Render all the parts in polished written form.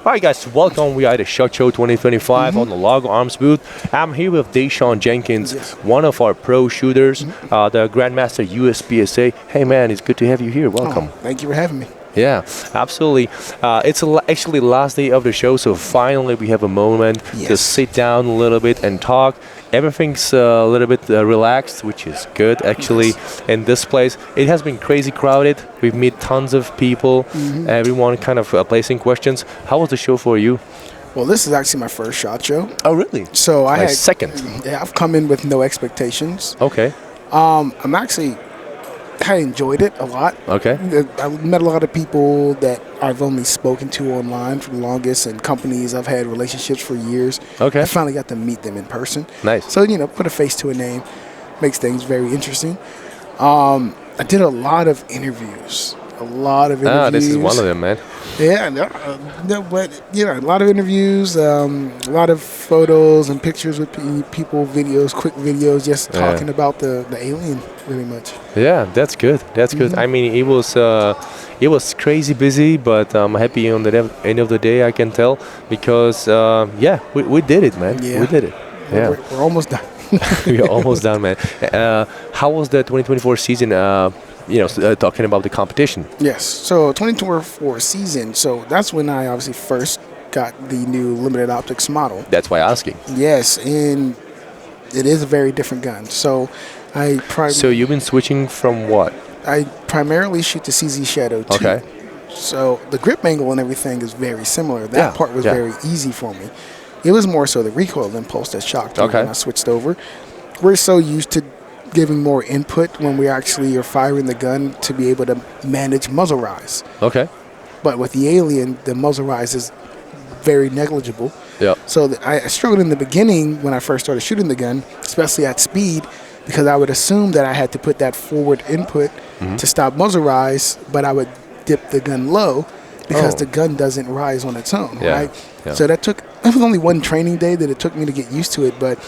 All right, guys, welcome. We are at SHOT Show 2025 on the Laugo Arms booth. I'm here with DeShaun Jenkins, one of our pro shooters, the Grand Master USPSA. Hey, man, it's good to have you here. Welcome. Thank you for having me. Yeah, absolutely. It's actually the last day of the show, so finally we have a moment to sit down a little bit and talk. Everything's a little bit relaxed, which is good, actually, in this place. It has been crazy crowded. We've met tons of people, everyone kind of placing questions. How was the show for you? Well, this is actually my first SHOT Show. Oh, really? So I had second. Yeah, I've come in with no expectations. Okay. I enjoyed it a lot. Okay. I met a lot of people that I've only spoken to online for the longest, and companies I've had relationships for years. Okay. I finally got to meet them in person. Nice. So, put a face to a name makes things very interesting. I did a lot of interviews. This is one of them, man. Yeah, but a lot of interviews, a lot of photos and pictures with people, videos, quick videos, just talking about the alien, really much. Yeah, that's good. That's good. I mean, it was crazy busy, but I'm happy on the end of the day. I can tell because we did it, man. Yeah. We did it. Yeah, we're almost done. We're almost done, man. How was the 2024 season? Talking about the competition. Yes. So 2024 season. So that's when I obviously first got the new limited optics model. That's why I'm asking. Yes, and it is a very different gun. So So you've been switching from what? I primarily shoot the CZ Shadow 2. Okay. So the grip angle and everything is very similar. That part was very easy for me. It was more so the recoil impulse that shocked me when I switched over. We're so used to giving more input when we actually are firing the gun to be able to manage muzzle rise. Okay. But with the alien, the muzzle rise is very negligible. Yeah. So I struggled in the beginning when I first started shooting the gun, especially at speed, because I would assume that I had to put that forward input to stop muzzle rise, but I would dip the gun low because the gun doesn't rise on its own, right? Yeah. So that was only one training day that it took me to get used to it, but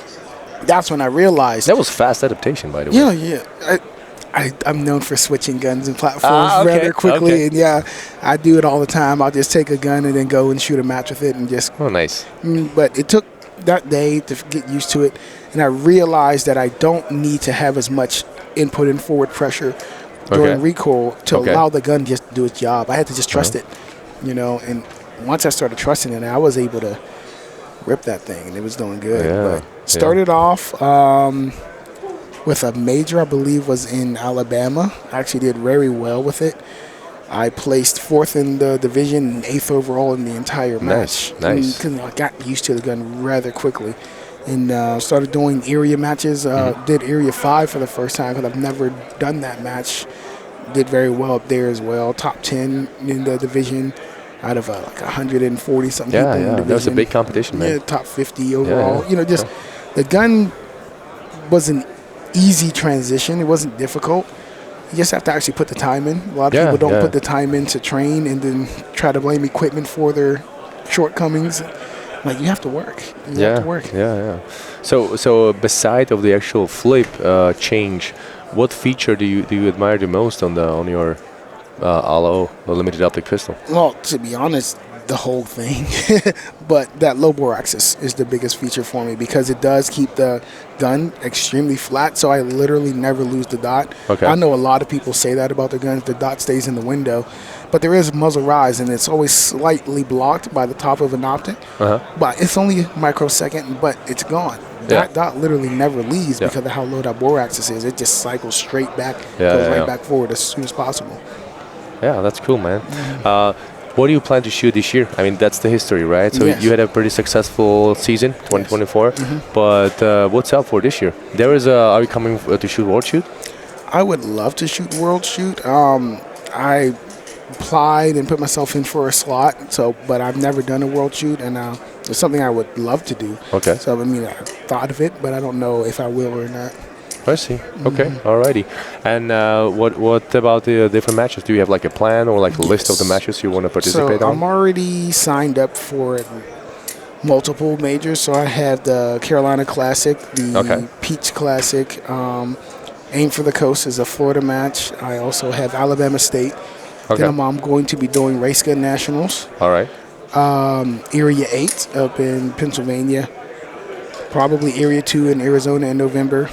that's when I realized. That was fast adaptation, by the way. Yeah. I'm known for switching guns and platforms rather quickly, and I do it all the time. I'll just take a gun and then go and shoot a match with it and just. Oh, nice. But it took that day to get used to it, and I realized that I don't need to have as much input and forward pressure during recoil to allow the gun just to do its job. I had to just trust it, and once I started trusting it, I was able to rip that thing, and it was doing good. Yeah. But started off with a major, I believe, was in Alabama. I actually did very well with it. I placed 4th in the division and 8th overall in the entire match. Nice. Because I got used to the gun rather quickly. And started doing area matches. Did area 5 for the first time because I've never done that match. Did very well up there as well. Top 10 in the division out of like 140-something people in the division. That was a big competition, man. Yeah, top 50 overall. The gun was an easy transition. It wasn't difficult. You just have to actually put the time in. A lot of people don't put the time in to train and then try to blame equipment for their shortcomings. Like, you have to work. You have to work. Yeah. So beside of the actual flip change, what feature do you admire the most on your LO, the limited optic pistol? Well, to be honest, the whole thing. But that low bore axis is the biggest feature for me because it does keep the gun extremely flat, so I literally never lose the dot. Okay. I know a lot of people say that about their guns, the dot stays in the window, but there is muzzle rise, and it's always slightly blocked by the top of an optic. But it's only a microsecond, but it's gone. That dot literally never leaves because of how low that bore axis is. It just cycles straight back, goes right back forward as soon as possible. Yeah, that's cool, man. What do you plan to shoot this year? I mean, that's the history, right? So you had a pretty successful season, 2024. But what's up for this year? Are you coming to shoot World Shoot? I would love to shoot World Shoot. I applied and put myself in for a slot, but I've never done a World Shoot, and it's something I would love to do. Okay. So, I thought of it, but I don't know if I will or not. I see. Okay, alrighty. And what about the different matches? Do you have like a plan or like a list of the matches you want to participate on? I'm already signed up for multiple majors. So I have the Carolina Classic, the Peach Classic. Aim for the Coast is a Florida match. I also have Alabama State. Then I'm going to be doing Race Gun Nationals. All right. Area 8 up in Pennsylvania. Probably Area 2 in Arizona in November.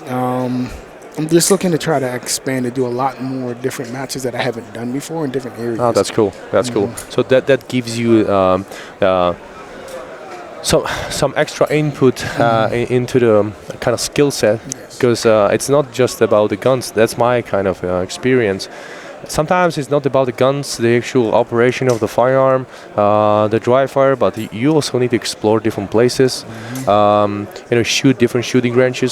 I'm just looking to try to expand and do a lot more different matches that I haven't done before in different areas. Oh, that's cool. That's cool. So that gives you some extra input into the kind of skill set, because it's not just about the guns. That's my kind of experience. Sometimes it's not about the guns, the actual operation of the firearm, the dry fire, but you also need to explore different places, shoot different shooting ranges,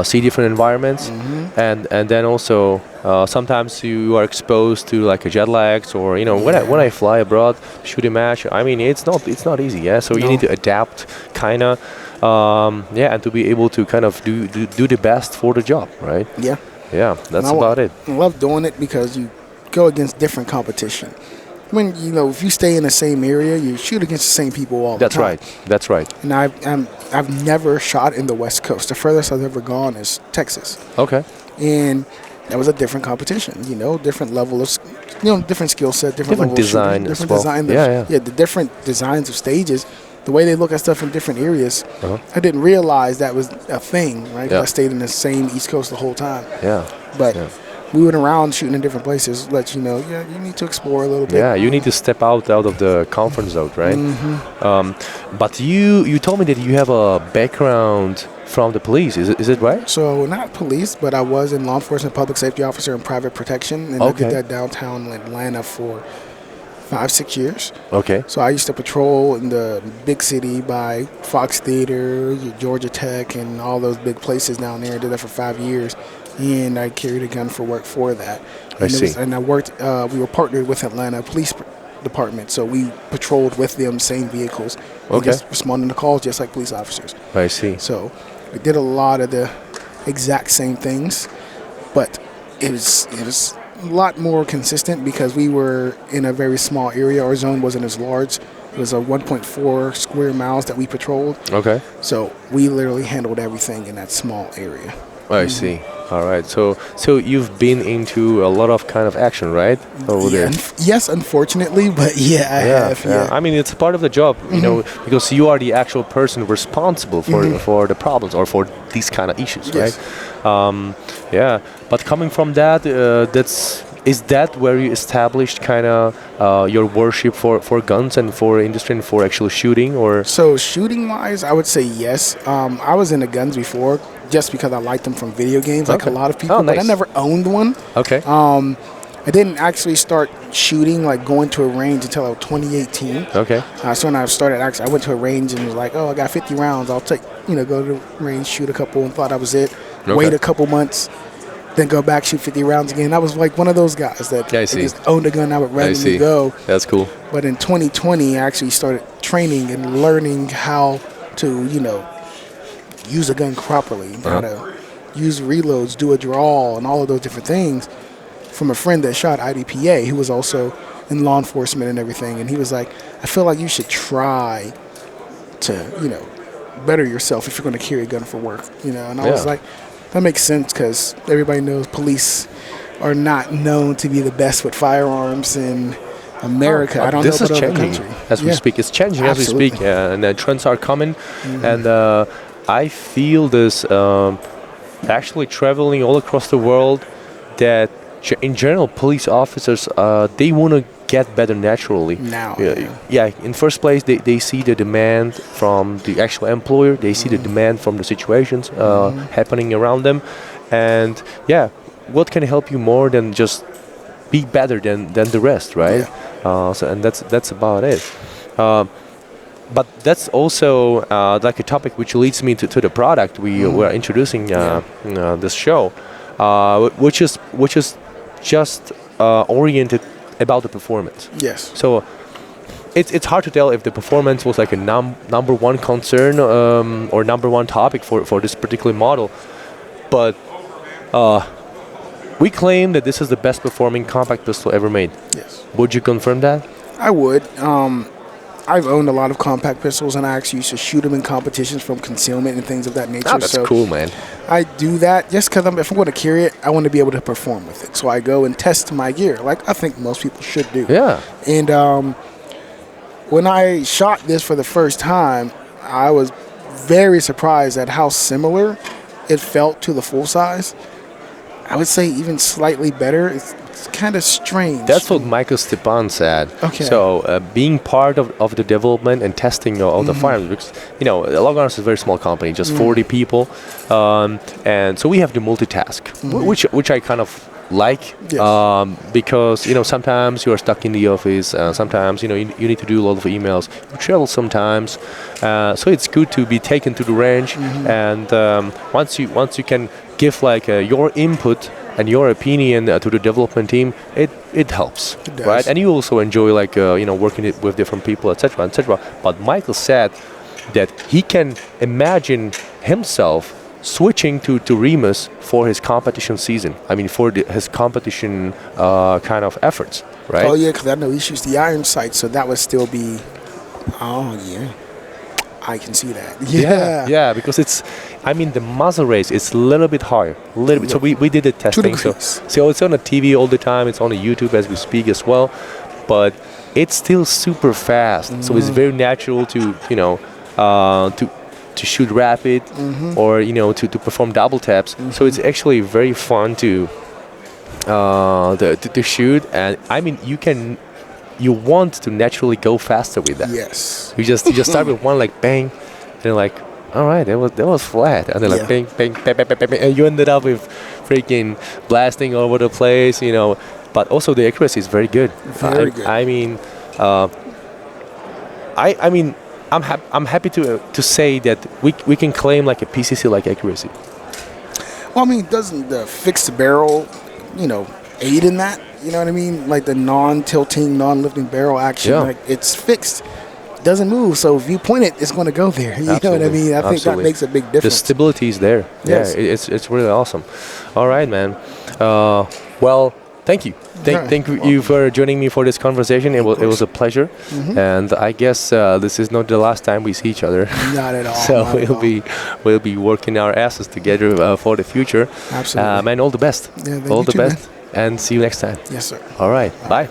see different environments, and then also sometimes you are exposed to like a jet lags, or when I fly abroad, shoot a match. I mean, it's not easy, yeah. So you need to adapt, kind of, and to be able to kind of do the best for the job, right? Yeah. Yeah, that's about it. I love doing it because you go against different competition. When if you stay in the same area, you shoot against the same people all the time. That's right. And I've never shot in the West Coast. The furthest I've ever gone is Texas. Okay. And that was a different competition. Different level of, different skill set, different level design, of shooting, different well. design. Yeah. The different designs of stages. The way they look at stuff in different areas, I didn't realize that was a thing, right? 'Cause I stayed in the same East Coast the whole time. Yeah. But we went around shooting in different places, let you know, you need to explore a little bit. Yeah, you need to step out of the comfort zone, right? But you told me that you have a background from the police. Is it right? So not police, but I was in law enforcement, public safety officer, and private protection. And I did that downtown Atlanta for 5-6 years. Okay. So I used to patrol in the big city by Fox Theater, Georgia Tech, and all those big places down there. I did that for 5 years, and I carried a gun for work for that. I see. And I worked. We were partnered with Atlanta Police Department, so we patrolled with them, same vehicles, and just responding to calls just like police officers. I see. So we did a lot of the exact same things, but it was a lot more consistent because we were in a very small area. Our zone wasn't as large. It was a 1.4 square miles that we patrolled. Okay. So we literally handled everything in that small area. I see. All right. So you've been into a lot of kind of action, right? Over there. Yes, unfortunately, but I have. Yeah. I mean, it's part of the job, because you are the actual person responsible for the problems or for these kind of issues, right? But coming from that, is that where you established kind of your worship for guns and for industry and for actual shooting, or? So shooting wise, I would say yes. I was into guns before, just because I liked them from video games, like a lot of people. But I never owned one. Okay. I didn't actually start shooting, like going to a range, until 2018. Okay. So when I started, I went to a range and was like, I got 50 rounds. I'll take, go to the range, shoot a couple, and thought that was it. Okay. Wait a couple months, then go back, shoot 50 rounds again. I was like one of those guys that just owned a gun. I would randomly go. That's cool. But in 2020, I actually started training and learning how to, use a gun properly, how to use reloads, do a draw, and all of those different things from a friend that shot IDPA, who was also in law enforcement and everything. And he was like, I feel like you should try to, better yourself if you're going to carry a gun for work, And I was like, that makes sense, because everybody knows police are not known to be the best with firearms in America. I don't know about other countries. As we speak. It's changing as we speak, and the trends are coming. And I feel this actually traveling all across the world, that in general, police officers, they want to get better naturally. Now. In first place, they see the demand from the actual employer. They see the demand from the situations happening around them. And, what can help you more than just be better than the rest, right? And that's about it. But that's also like a topic which leads me to the product we were introducing this show, which is just oriented about the performance. Yes. So it's hard to tell if the performance was like a number one concern or number one topic for this particular model, but we claim that this is the best performing compact pistol ever made. Yes. Would you confirm that? I would. I've owned a lot of compact pistols, and I actually used to shoot them in competitions from concealment and things of that nature. Oh, that's cool, man. I do that just because if I'm going to carry it, I want to be able to perform with it. So I go and test my gear, like I think most people should do. Yeah. And when I shot this for the first time, I was very surprised at how similar it felt to the full size. I would say even slightly better. It's kind of strange. That's what Michael Stepan said. Okay. So being part of the development and testing of the firearms, because Laugo Arms is a very small company, just 40 people, and so we have to multitask, which I kind of like, Yes. because sometimes you are stuck in the office, sometimes you need to do a lot of emails, you travel sometimes, so it's good to be taken to the range, and once you can give like your input and your opinion to the development team, it helps, It does. right? And you also enjoy like working with different people, etc., etc. But Michael said that he can imagine himself switching to Remus for his competition season. I mean, for his competition kind of efforts, right? Oh, yeah, because I know he shoots the iron sight, so that would still be... Oh, yeah. I can see that. Yeah, because the muzzle race is a little bit higher, a little bit. So we did the testing. So it's on the TV all the time. It's on the YouTube as we speak as well, but it's still super fast. So it's very natural to to shoot rapid, or to perform double taps. So it's actually very fun to shoot, and you want to naturally go faster with that. Yes. You just start with one like bang, and then like, all right, that was flat, and then like bang, bang, bang, bang, bang, bang, and you ended up with freaking blasting over the place, But also the accuracy is very good. Very good. I'm happy to say that we can claim like a PCC like accuracy. Well, doesn't the fixed barrel, aid in that? You know what I mean? Like the non-tilting, non-lifting barrel action. Yeah. Like it's fixed. It doesn't move. So if you point it, it's going to go there. You know what I mean? I think that makes a big difference. The stability is there. Yes. Yeah, it's really awesome. All right, man. Well, thank you. Thank you for joining me for this conversation. It was a pleasure. And I guess this is not the last time we see each other. Not at all. So we'll be working our asses together for the future. Absolutely. Man, all the best. Yeah, all the too, best. man. And see you next time. Yes, sir. All right. Bye.